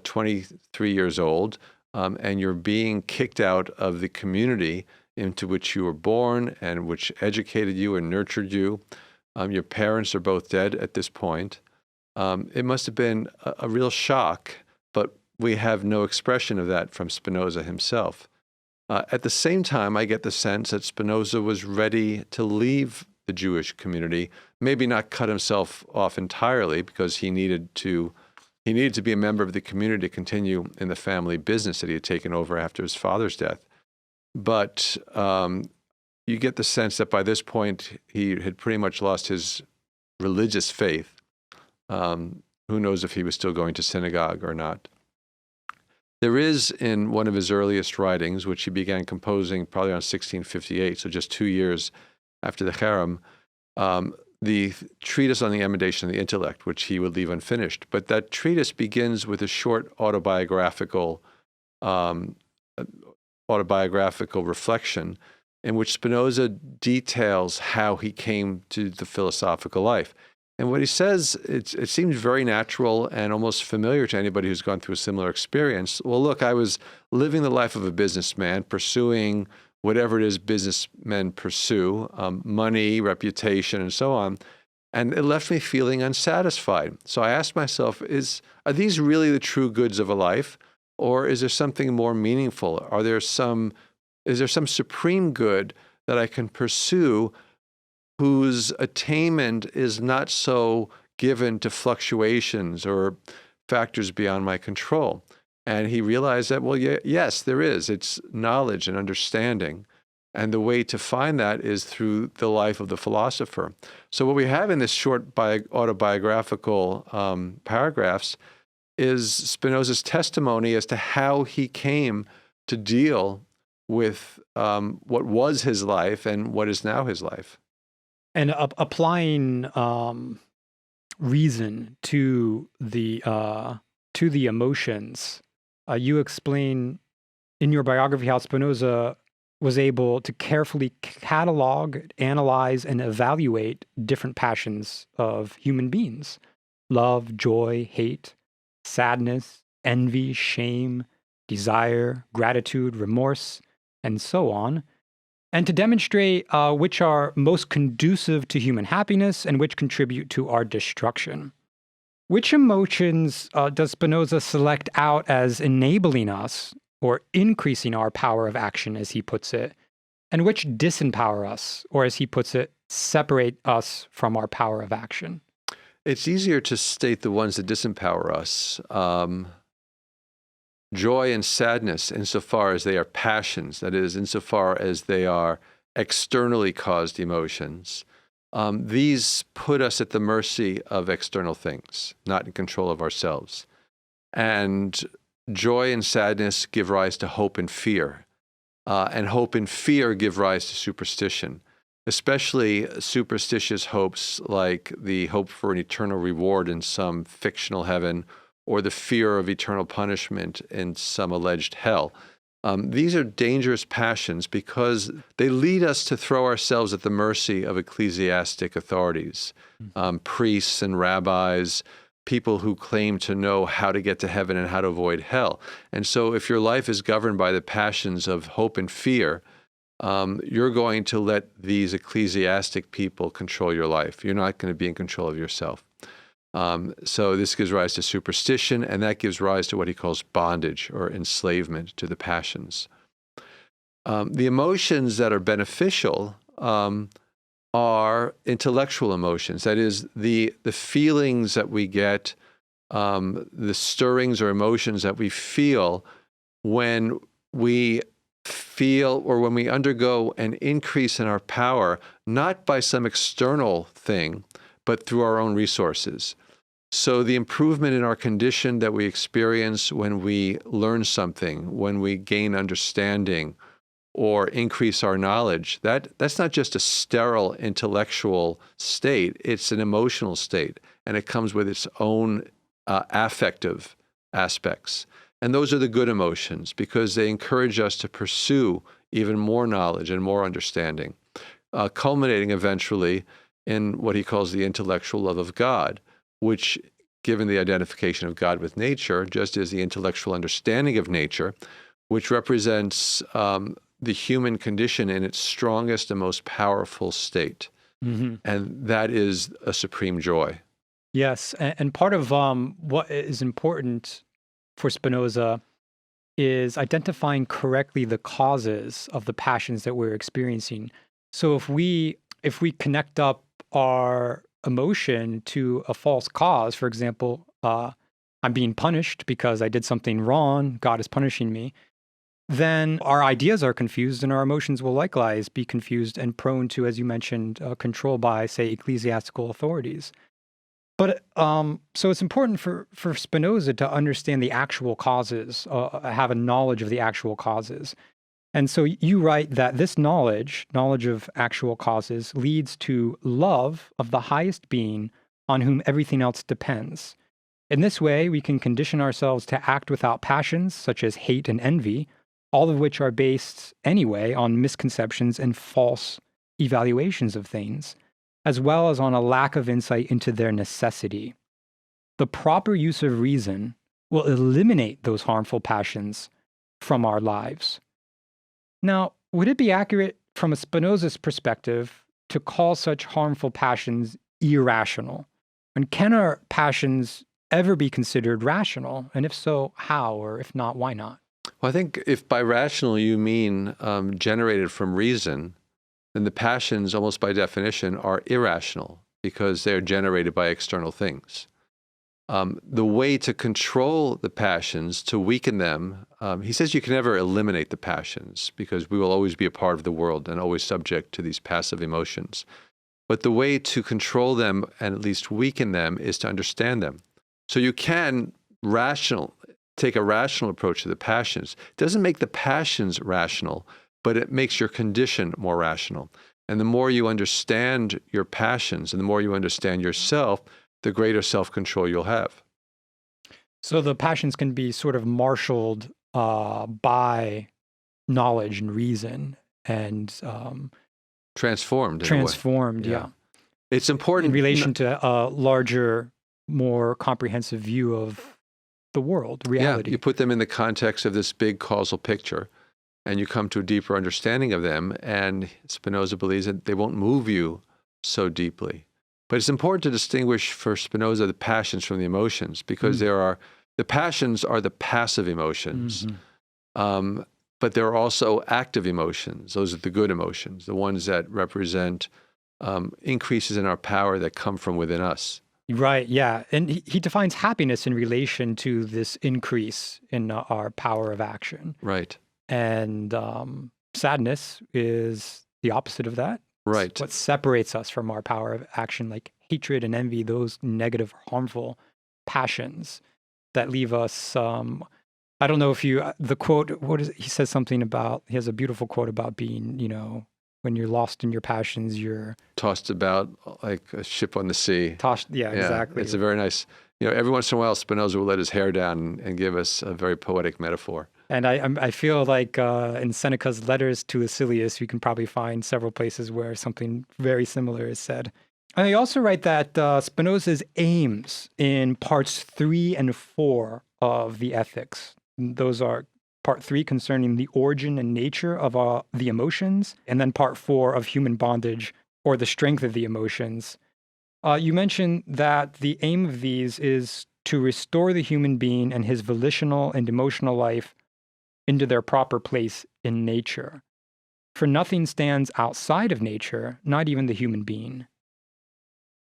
23 years old, and you're being kicked out of the community into which you were born and which educated you and nurtured you. Your parents are both dead at this point. It must have been a real shock, but we have no expression of that from Spinoza himself. At the same time, I get the sense that Spinoza was ready to leave the Jewish community, maybe not cut himself off entirely because he needed to be a member of the community to continue in the family business that he had taken over after his father's death. But you get the sense that by this point, he had pretty much lost his religious faith. Who knows if he was still going to synagogue or not. There is in one of his earliest writings, which he began composing probably around 1658, so just 2 years after the cherem, the treatise on the emendation of the intellect, which he would leave unfinished. But that treatise begins with a short autobiographical reflection in which Spinoza details how he came to the philosophical life. And what he says, it seems very natural and almost familiar to anybody who's gone through a similar experience. Well, look, I was living the life of a businessman, pursuing whatever it is businessmen pursue, money, reputation, and so on. And it left me feeling unsatisfied. So I asked myself, are these really the true goods of a life? Or is there something more meaningful? Is there some supreme good that I can pursue whose attainment is not so given to fluctuations or factors beyond my control? And he realized that, well, yes, there is. It's knowledge and understanding. And the way to find that is through the life of the philosopher. So what we have in this short autobiographical paragraphs is Spinoza's testimony as to how he came to deal with what was his life and what is now his life. And applying reason to the emotions, you explain in your biography how Spinoza was able to carefully catalog, analyze, and evaluate different passions of human beings: love, joy, hate, sadness, envy, shame, desire, gratitude, remorse, and so on, and to demonstrate which are most conducive to human happiness and which contribute to our destruction. Which emotions does Spinoza select out as enabling us or increasing our power of action, as he puts it, and which disempower us, or as he puts it, separate us from our power of action? It's easier to state the ones that disempower us. Joy and sadness, insofar as they are passions, that is, insofar as they are externally caused emotions, these put us at the mercy of external things, not in control of ourselves. And joy and sadness give rise to hope and fear. And hope and fear give rise to superstition, especially superstitious hopes like the hope for an eternal reward in some fictional heaven, or the fear of eternal punishment in some alleged hell. These are dangerous passions because they lead us to throw ourselves at the mercy of ecclesiastic authorities, priests and rabbis, people who claim to know how to get to heaven and how to avoid hell. And so if your life is governed by the passions of hope and fear, you're going to let these ecclesiastic people control your life. You're not going to be in control of yourself. So this gives rise to superstition, and that gives rise to what he calls bondage or enslavement to the passions. The emotions that are beneficial are intellectual emotions. That is, the feelings that we get, the stirrings or emotions that we feel when we feel or when we undergo an increase in our power, not by some external thing, but through our own resources. So the improvement in our condition that we experience when we learn something, when we gain understanding or increase our knowledge, that's not just a sterile intellectual state, it's an emotional state, and it comes with its own affective aspects. And those are the good emotions because they encourage us to pursue even more knowledge and more understanding, culminating eventually in what he calls the intellectual love of God, which, given the identification of God with nature, just as the intellectual understanding of nature, which represents the human condition in its strongest and most powerful state. Mm-hmm. And that is a supreme joy. Yes, and part of what is important for Spinoza is identifying correctly the causes of the passions that we're experiencing. So if we connect up our emotion to a false cause, for example, I'm being punished because I did something wrong, God is punishing me, then our ideas are confused and our emotions will likewise be confused and prone to, as you mentioned, control by, say, ecclesiastical authorities. But so it's important for Spinoza to understand the actual causes, have a knowledge of the actual causes. And so you write that this knowledge of actual causes, leads to love of the highest being on whom everything else depends. In this way, we can condition ourselves to act without passions such as hate and envy, all of which are based anyway on misconceptions and false evaluations of things, as well as on a lack of insight into their necessity. The proper use of reason will eliminate those harmful passions from our lives. Now, would it be accurate from a Spinoza's perspective to call such harmful passions irrational? And can our passions ever be considered rational? And if so, how? Or if not, why not? Well, I think if by rational you mean generated from reason, then the passions, almost by definition, are irrational because they're generated by external things. The way to control the passions, to weaken them, he says you can never eliminate the passions because we will always be a part of the world and always subject to these passive emotions. But the way to control them and at least weaken them is to understand them. So you can take a rational approach to the passions. It doesn't make the passions rational, but it makes your condition more rational. And the more you understand your passions and the more you understand yourself, the greater self-control you'll have. So the passions can be sort of marshaled by knowledge and reason and transformed. Yeah. It's important in relation to a larger, more comprehensive view of the world, reality. Yeah, you put them in the context of this big causal picture, and you come to a deeper understanding of them. And Spinoza believes that they won't move you so deeply. But it's important to distinguish for Spinoza the passions from the emotions, because the passions are the passive emotions, but there are also active emotions. Those are the good emotions, the ones that represent increases in our power that come from within us. Right, yeah. And he defines happiness in relation to this increase in our power of action. Right. And sadness is the opposite of that. Right. It's what separates us from our power of action, like hatred and envy, those negative, harmful passions that leave us. I don't know if the quote, he says something about, he has a beautiful quote about being, when you're lost in your passions, you're tossed about like a ship on the sea. Yeah, exactly. It's a very nice, every once in a while, Spinoza will let his hair down and give us a very poetic metaphor. And I feel like in Seneca's letters to Lucilius, you can probably find several places where something very similar is said. And I also write that Spinoza's aims in parts 3 and 4 of the Ethics, those are part 3 concerning the origin and nature of the emotions, and then part 4 of human bondage, or the strength of the emotions. You mentioned that the aim of these is to restore the human being and his volitional and emotional life into their proper place in nature. For nothing stands outside of nature, not even the human being.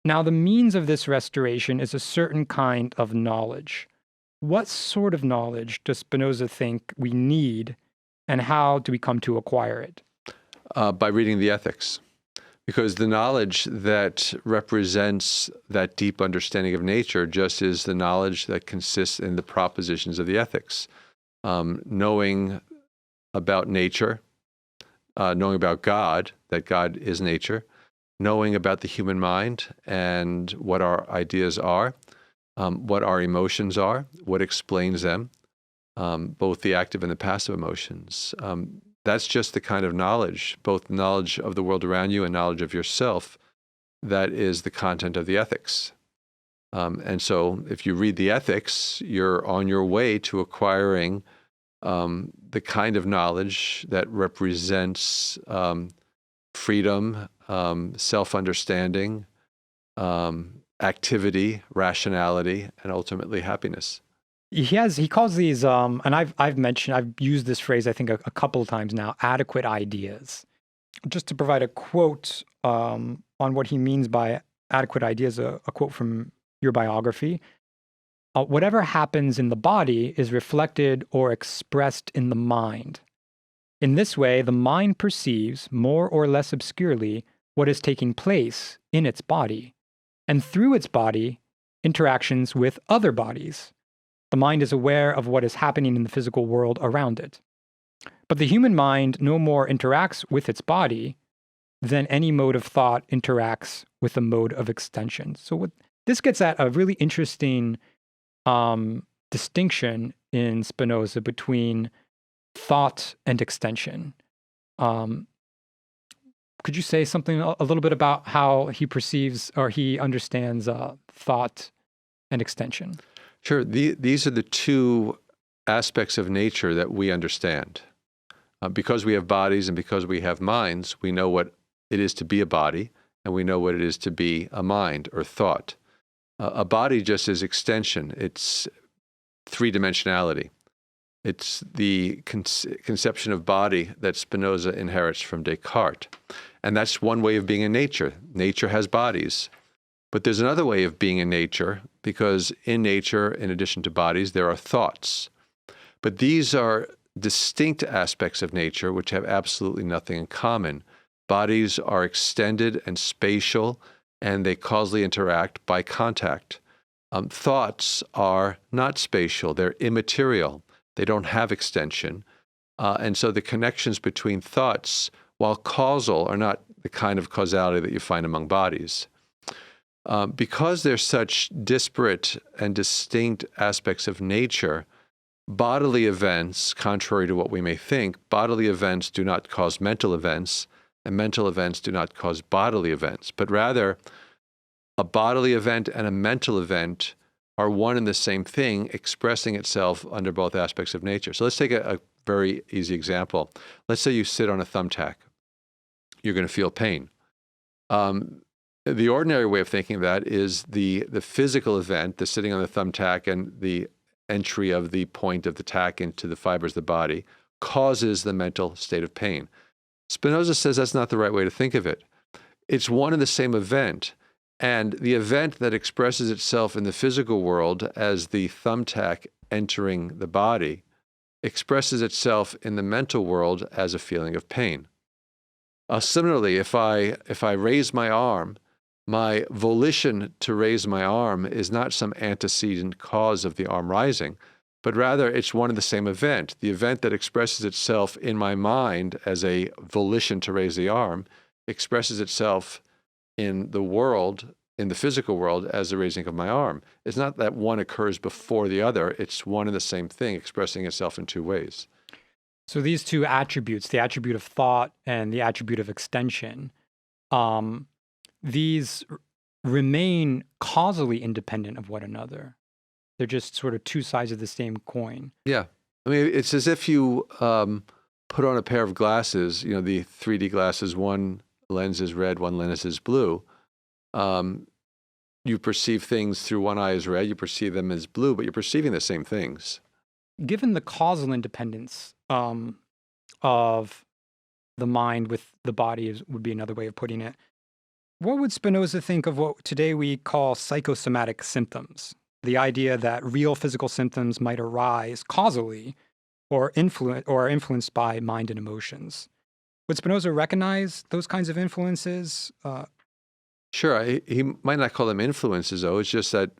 Now, the means of this restoration is a certain kind of knowledge. What sort of knowledge does Spinoza think we need, and how do we come to acquire it? By reading the Ethics. Because the knowledge that represents that deep understanding of nature just is the knowledge that consists in the propositions of the Ethics. Knowing about nature, knowing about God, that God is nature, knowing about the human mind and what our ideas are, what our emotions are, what explains them, both the active and the passive emotions. That's just the kind of knowledge, both knowledge of the world around you and knowledge of yourself, that is the content of the Ethics. And so if you read the Ethics, you're on your way to acquiring the kind of knowledge that represents freedom, self-understanding, activity, rationality, and ultimately happiness. He calls these, and I've used this phrase, I think, a couple of times now, adequate ideas. Just to provide a quote on what he means by adequate ideas, a quote from your biography. Whatever happens in the body is reflected or expressed in the mind. In this way, the mind perceives, more or less obscurely, what is taking place in its body, and through its body, interactions with other bodies. The mind is aware of what is happening in the physical world around it. But the human mind no more interacts with its body than any mode of thought interacts with a mode of extension. So this gets at a really interesting distinction in Spinoza between thought and extension. Could you say something a little bit about how he perceives or he understands thought and extension? Sure. These are the two aspects of nature that we understand. Because we have bodies and because we have minds, we know what it is to be a body, and we know what it is to be a mind or thought. A body just is extension. It's three-dimensionality. It's the conception of body that Spinoza inherits from Descartes. And that's one way of being in nature. Nature has bodies. But there's another way of being in nature, because in nature, in addition to bodies, there are thoughts. But these are distinct aspects of nature which have absolutely nothing in common. Bodies are extended and spatial, and they causally interact by contact. Thoughts are not spatial. They're immaterial. They don't have extension. And so the connections between thoughts, while causal, are not the kind of causality that you find among bodies. Because they're such disparate and distinct aspects of nature, bodily events, contrary to what we may think, bodily events do not cause mental events, and mental events do not cause bodily events, but rather a bodily event and a mental event are one and the same thing, expressing itself under both aspects of nature. So let's take a very easy example. Let's say you sit on a thumbtack. You're going to feel pain. The ordinary way of thinking of that is the physical event, the sitting on the thumbtack and the entry of the point of the tack into the fibers of the body, causes the mental state of pain. Spinoza says that's not the right way to think of it. It's one and the same event, and the event that expresses itself in the physical world as the thumbtack entering the body expresses itself in the mental world as a feeling of pain. Similarly, if I raise my arm, my volition to raise my arm is not some antecedent cause of the arm rising, but rather it's one and the same event. The event that expresses itself in my mind as a volition to raise the arm expresses itself in the world, in the physical world, as the raising of my arm. It's not that one occurs before the other. It's one and the same thing expressing itself in two ways. So these two attributes, the attribute of thought and the attribute of extension, these remain causally independent of one another. They're just sort of two sides of the same coin. Yeah. I mean, it's as if you put on a pair of glasses, the 3D glasses, one lens is red, one lens is blue. You perceive things through one eye as red, you perceive them as blue, but you're perceiving the same things. Given the causal independence of the mind with the body would be another way of putting it, what would Spinoza think of what today we call psychosomatic symptoms? The idea that real physical symptoms might arise causally or are influenced by mind and emotions. Would Spinoza recognize those kinds of influences? Sure. He might not call them influences, though. It's just that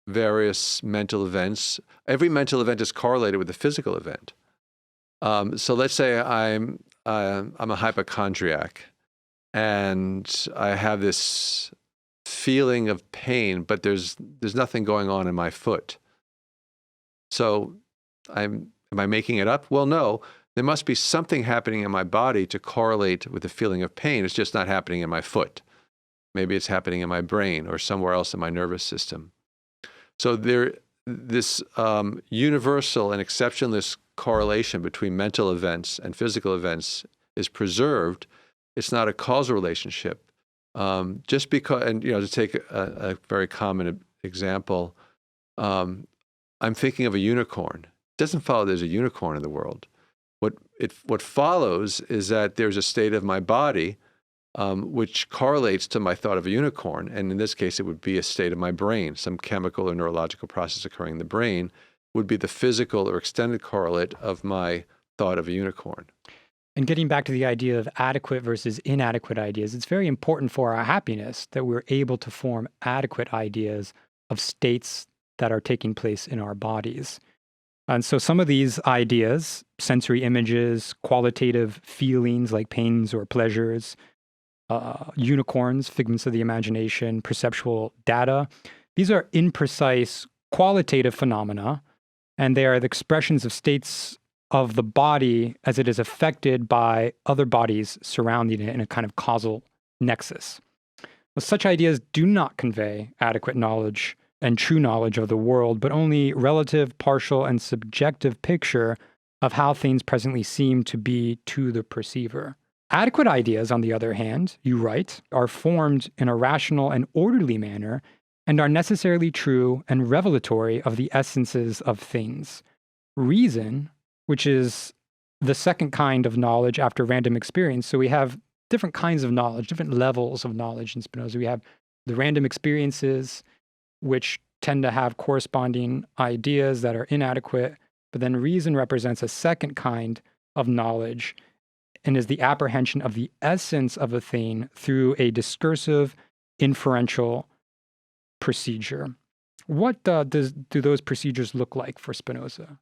various mental events, every mental event is correlated with the physical event. So let's say I'm a hypochondriac, and I have this feeling of pain, but there's nothing going on in my foot. So am I making it up? Well, no. There must be something happening in my body to correlate with the feeling of pain. It's just not happening in my foot. Maybe it's happening in my brain or somewhere else in my nervous system. So this universal and exceptionless correlation between mental events and physical events is preserved. It's not a causal relationship. Just because, and to take a very common example, I'm thinking of a unicorn. It doesn't follow there's a unicorn in the world. What follows is that there's a state of my body which correlates to my thought of a unicorn, and in this case, it would be a state of my brain. Some chemical or neurological process occurring in the brain would be the physical or extended correlate of my thought of a unicorn. And getting back to the idea of adequate versus inadequate ideas, it's very important for our happiness that we're able to form adequate ideas of states that are taking place in our bodies. And so some of these ideas, sensory images, qualitative feelings like pains or pleasures, unicorns, figments of the imagination, perceptual data, these are imprecise qualitative phenomena, and they are the expressions of states of the body as it is affected by other bodies surrounding it in a kind of causal nexus. Well, such ideas do not convey adequate knowledge and true knowledge of the world, but only relative, partial, and subjective picture of how things presently seem to be to the perceiver. Adequate ideas, on the other hand, you write, are formed in a rational and orderly manner and are necessarily true and revelatory of the essences of things. Reason, which is the second kind of knowledge after random experience, so we have different kinds of knowledge, different levels of knowledge in Spinoza. We have the random experiences, which tend to have corresponding ideas that are inadequate, but then reason represents a second kind of knowledge and is the apprehension of the essence of a thing through a discursive, inferential procedure. What do those procedures look like for Spinoza?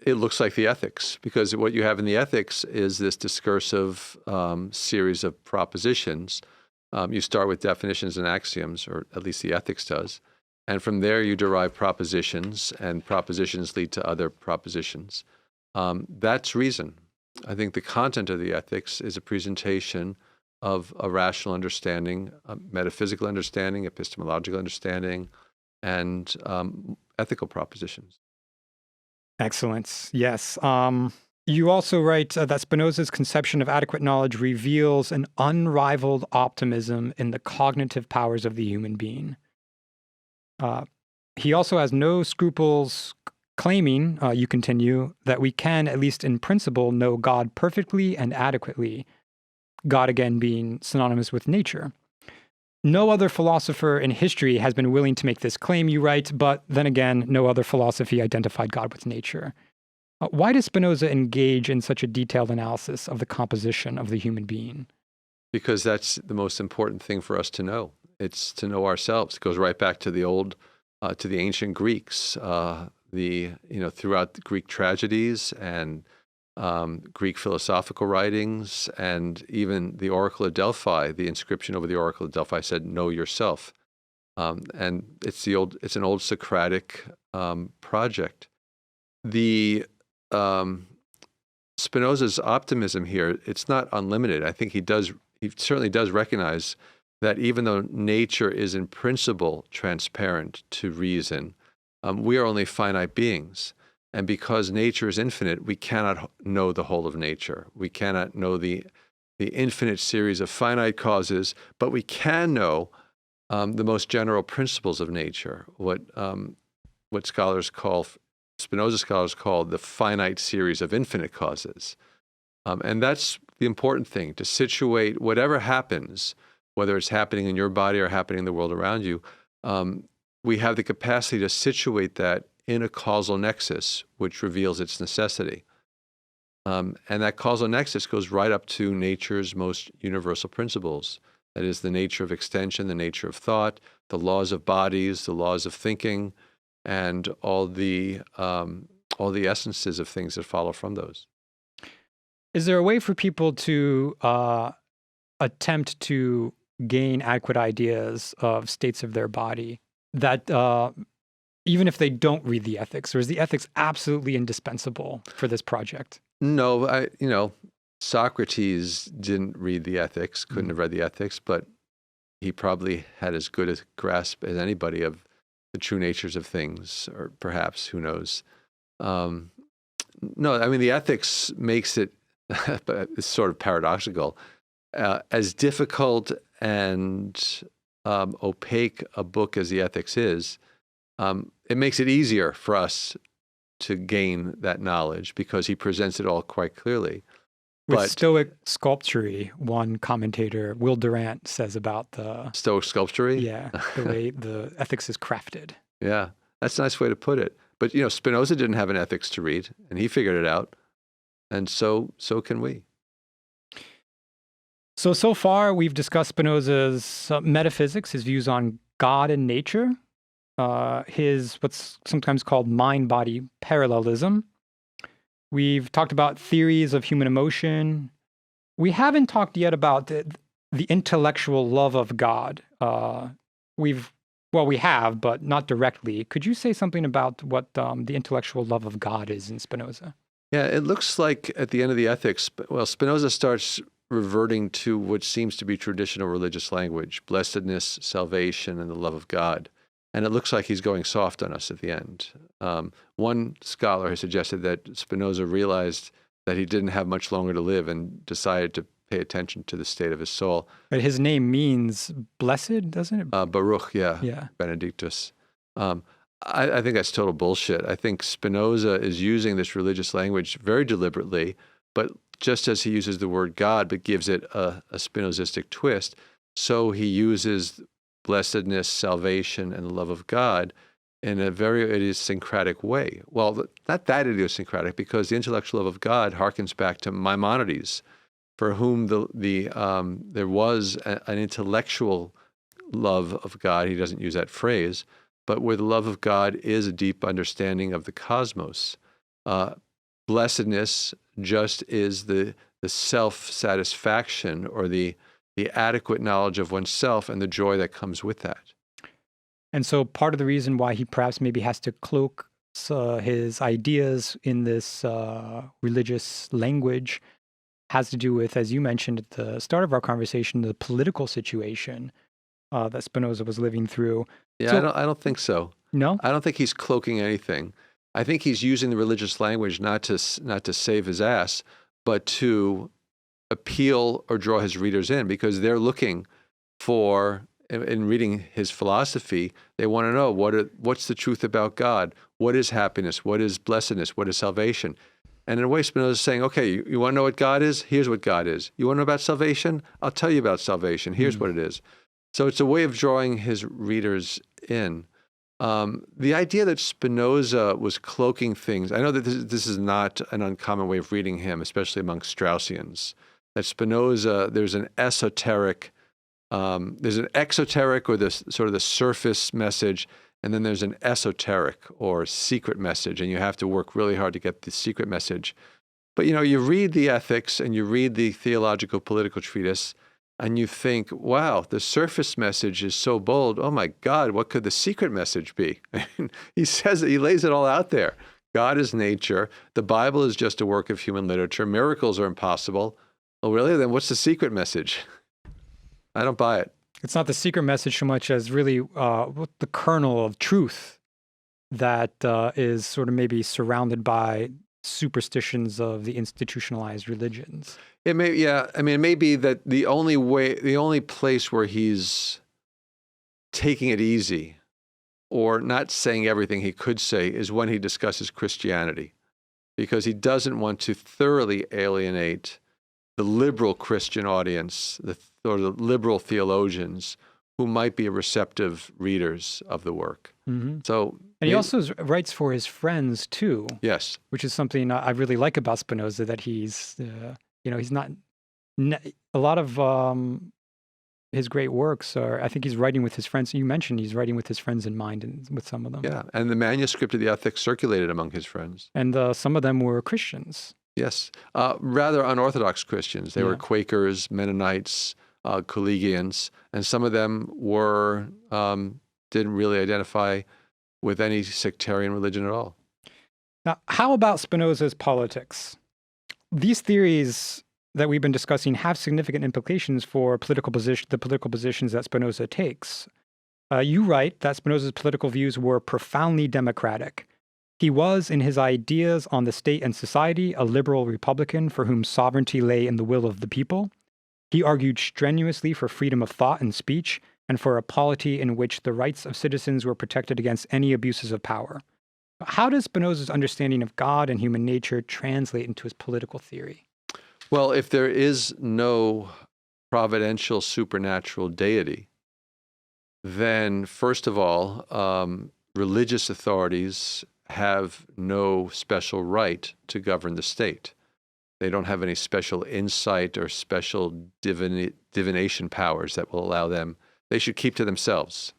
It looks like the ethics, because what you have in the ethics is this discursive series of propositions. You start with definitions and axioms, or at least the ethics does. And from there, you derive propositions, and propositions lead to other propositions. That's reason. I think the content of the ethics is a presentation of a rational understanding, a metaphysical understanding, epistemological understanding, and ethical propositions. Excellent. Yes. You also write that Spinoza's conception of adequate knowledge reveals an unrivaled optimism in the cognitive powers of the human being. He also has no scruples claiming, you continue, that we can, at least in principle, know God perfectly and adequately, God again being synonymous with nature. No other philosopher in history has been willing to make this claim, you write, but then again, no other philosophy identified God with nature. Why does Spinoza engage in such a detailed analysis of the composition of the human being? Because that's the most important thing for us to know. It's to know ourselves. It goes right back to to the ancient Greeks. Throughout the Greek tragedies and Greek philosophical writings, and even the Oracle of Delphi, the inscription over the Oracle of Delphi said, "Know yourself," and it's an old Socratic project. The Spinoza's optimism here, it's not unlimited. I think he certainly does recognize that even though nature is in principle transparent to reason, we are only finite beings. And because nature is infinite, we cannot know the whole of nature. We cannot know the infinite series of finite causes, but we can know the most general principles of nature, what Spinoza scholars call the finite series of infinite causes. And that's the important thing, to situate whatever happens, whether it's happening in your body or happening in the world around you. We have the capacity to situate that in a causal nexus, which reveals its necessity. And that causal nexus goes right up to nature's most universal principles. That is the nature of extension, the nature of thought, the laws of bodies, the laws of thinking, and all the essences of things that follow from those. Is there a way for people to attempt to gain adequate ideas of states of their body that even if they don't read the ethics, or is the ethics absolutely indispensable for this project? No, Socrates didn't read the ethics, couldn't have read the ethics, but he probably had as good a grasp as anybody of the true natures of things, or perhaps, who knows. No, I mean, the ethics makes it, but it's sort of paradoxical, as difficult and opaque a book as the ethics is. It makes it easier for us to gain that knowledge because he presents it all quite clearly. With Stoic sculpture, one commentator, Will Durant, says about the Stoic sculpture? Yeah, the way the ethics is crafted. Yeah, that's a nice way to put it. But, Spinoza didn't have an ethics to read, and he figured it out. And so can we. So far, we've discussed Spinoza's metaphysics, his views on God and nature. his what's sometimes called mind-body parallelism. We've talked about theories of human emotion. We haven't talked yet about the intellectual love of God. We have, but not directly. Could you say something about what the intellectual love of God is in Spinoza? Yeah, it looks like at the end of the Ethics, well, Spinoza starts reverting to what seems to be traditional religious language, blessedness, salvation, and the love of God. And it looks like he's going soft on us at the end. One scholar has suggested that Spinoza realized that he didn't have much longer to live and decided to pay attention to the state of his soul. But his name means blessed, doesn't it? Baruch, Yeah. Benedictus. I think that's total bullshit. I think Spinoza is using this religious language very deliberately, but just as he uses the word God, but gives it a Spinozistic twist, so he uses blessedness, salvation, and the love of God in a very idiosyncratic way. Well, not that idiosyncratic, because the intellectual love of God harkens back to Maimonides, for whom there was an intellectual love of God. He doesn't use that phrase, but where the love of God is a deep understanding of the cosmos. Blessedness just is the self-satisfaction or the adequate knowledge of oneself and the joy that comes with that. And so part of the reason why he perhaps maybe has to cloak his ideas in this religious language has to do with, as you mentioned at the start of our conversation, the political situation that Spinoza was living through. Yeah, So- I don't think so. No? I don't think he's cloaking anything. I think he's using the religious language not to save his ass, but to appeal or draw his readers in, because they're looking for, in reading his philosophy, they want to know what's the truth about God, what is happiness, what is blessedness, what is salvation. And in a way, Spinoza is saying, okay, you want to know what God is? Here's what God is. You want to know about salvation? I'll tell you about salvation. Here's what it is. So it's a way of drawing his readers in. The idea that Spinoza was cloaking things, I know that this is not an uncommon way of reading him, especially among Straussians, that Spinoza, there's an exoteric or the sort of the surface message, and then there's an esoteric or secret message, and you have to work really hard to get the secret message. But you read the Ethics and you read the theological political treatise, and you think, wow, the surface message is so bold. Oh my God, what could the secret message be? He lays it all out there. God is nature. The Bible is just a work of human literature. Miracles are impossible. Oh, really? Then what's the secret message? I don't buy it. It's not the secret message so much as really the kernel of truth that is sort of maybe surrounded by superstitions of the institutionalized religions. It may, yeah. I mean, it may be that the only place where he's taking it easy or not saying everything he could say is when he discusses Christianity, because he doesn't want to thoroughly alienate the liberal Christian audience, the liberal theologians who might be receptive readers of the work. Mm-hmm. So, and he also writes for his friends too. Yes, which is something I really like about Spinoza, that he's, he's not, a lot of his great works are, I think he's writing with his friends. You mentioned he's writing with his friends in mind and with some of them. Yeah, and the manuscript of the Ethics circulated among his friends. And some of them were Christians. Yes, rather unorthodox Christians. They were Quakers, Mennonites, collegians, and some of them didn't really identify with any sectarian religion at all. Now, how about Spinoza's politics? These theories that we've been discussing have significant implications for the political positions that Spinoza takes. You write that Spinoza's political views were profoundly democratic. He was, in his ideas on the state and society, a liberal Republican for whom sovereignty lay in the will of the people. He argued strenuously for freedom of thought and speech, and for a polity in which the rights of citizens were protected against any abuses of power. How does Spinoza's understanding of God and human nature translate into his political theory? Well, if there is no providential supernatural deity, then first of all, religious authorities have no special right to govern the state. They don't have any special insight or special divination powers that will allow them. They should keep to themselves.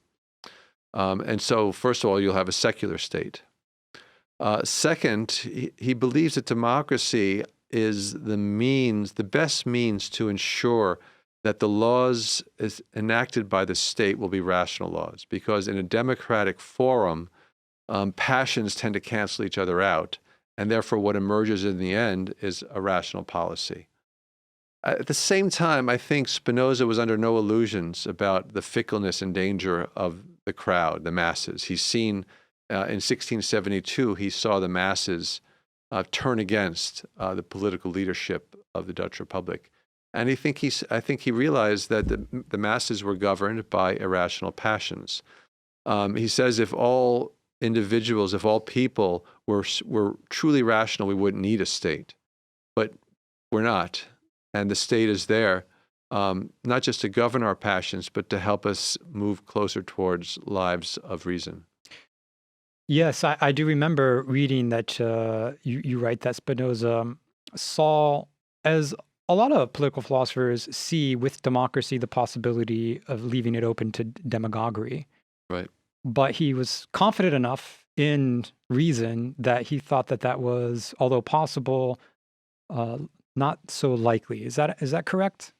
And so, first of all, you'll have a secular state. Second, he believes that democracy is the best means to ensure that the laws enacted by the state will be rational laws, because in a democratic forum, passions tend to cancel each other out, and therefore what emerges in the end is a rational policy. At the same time, I think Spinoza was under no illusions about the fickleness and danger of the crowd, the masses. He's seen, in 1672, he saw the masses turn against the political leadership of the Dutch Republic. And I think he realized that the masses were governed by irrational passions. He says if all individuals, if all people were truly rational, we wouldn't need a state. But we're not. And the state is there, not just to govern our passions, but to help us move closer towards lives of reason. Yes, I do remember reading that you write that Spinoza saw, as a lot of political philosophers see with democracy, the possibility of leaving it open to demagoguery. Right. But he was confident enough in reason that he thought that was, although possible, not so likely. Is that correct?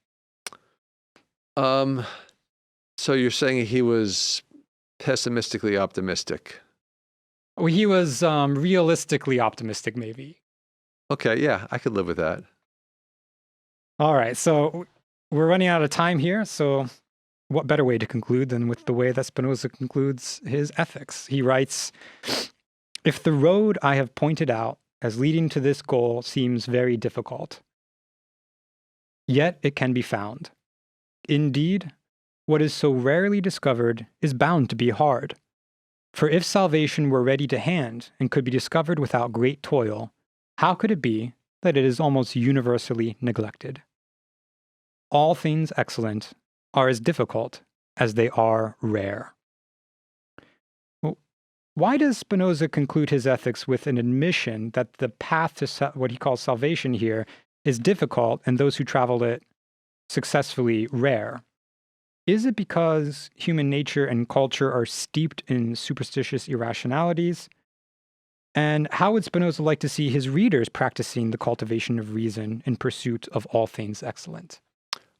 So you're saying he was pessimistically optimistic? Well, he was realistically optimistic, maybe. Okay, yeah, I could live with that. All right, so we're running out of time here. So what better way to conclude than with the way that Spinoza concludes his ethics? He writes, "If the road I have pointed out as leading to this goal seems very difficult, yet it can be found. Indeed, what is so rarely discovered is bound to be hard. For if salvation were ready to hand and could be discovered without great toil, how could it be that it is almost universally neglected? All things excellent are as difficult as they are rare." Well, why does Spinoza conclude his ethics with an admission that the path to what he calls salvation here is difficult and those who travel it successfully rare? Is it because human nature and culture are steeped in superstitious irrationalities? And how would Spinoza like to see his readers practicing the cultivation of reason in pursuit of all things excellent?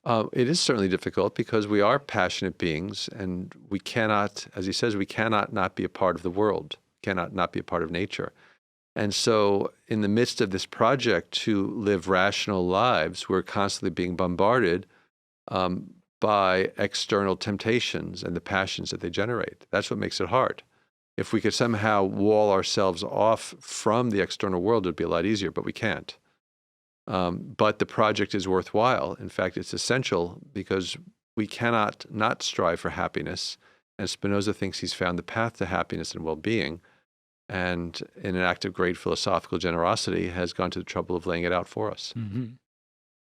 It is certainly difficult because we are passionate beings, and we cannot, as he says, we cannot not be a part of the world, cannot not be a part of nature. And so in the midst of this project to live rational lives, we're constantly being bombarded by external temptations and the passions that they generate. That's what makes it hard. If we could somehow wall ourselves off from the external world, it would be a lot easier, but we can't. But the project is worthwhile. In fact, it's essential because we cannot not strive for happiness. And Spinoza thinks he's found the path to happiness and well-being. And in an act of great philosophical generosity, has gone to the trouble of laying it out for us. Mm-hmm.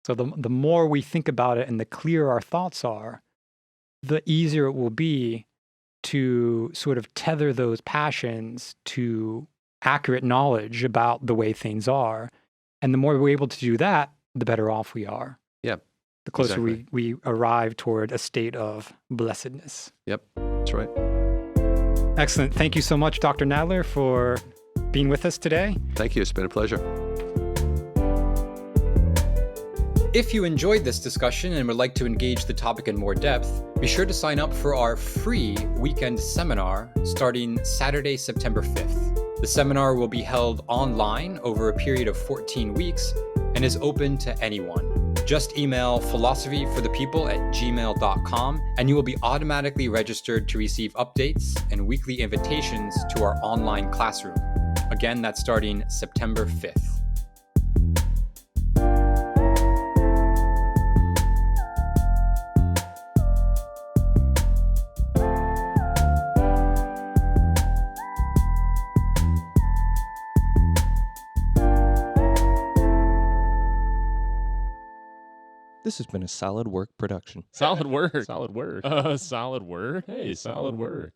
So the more we think about it and the clearer our thoughts are, the easier it will be to sort of tether those passions to accurate knowledge about the way things are. And the more we're able to do that, the better off we are. Yeah. The closer exactly. we arrive toward a state of blessedness. Yep, that's right. Excellent. Thank you so much, Dr. Nadler, for being with us today. Thank you. It's been a pleasure. If you enjoyed this discussion and would like to engage the topic in more depth, be sure to sign up for our free weekend seminar starting Saturday, September 5th. The seminar will be held online over a period of 14 weeks and is open to anyone. Just email philosophyforthepeople@gmail.com and you will be automatically registered to receive updates and weekly invitations to our online classroom. Again, that's starting September 5th. This has been a Solid Work production. Solid work. Solid work. Solid work. Hey, solid work.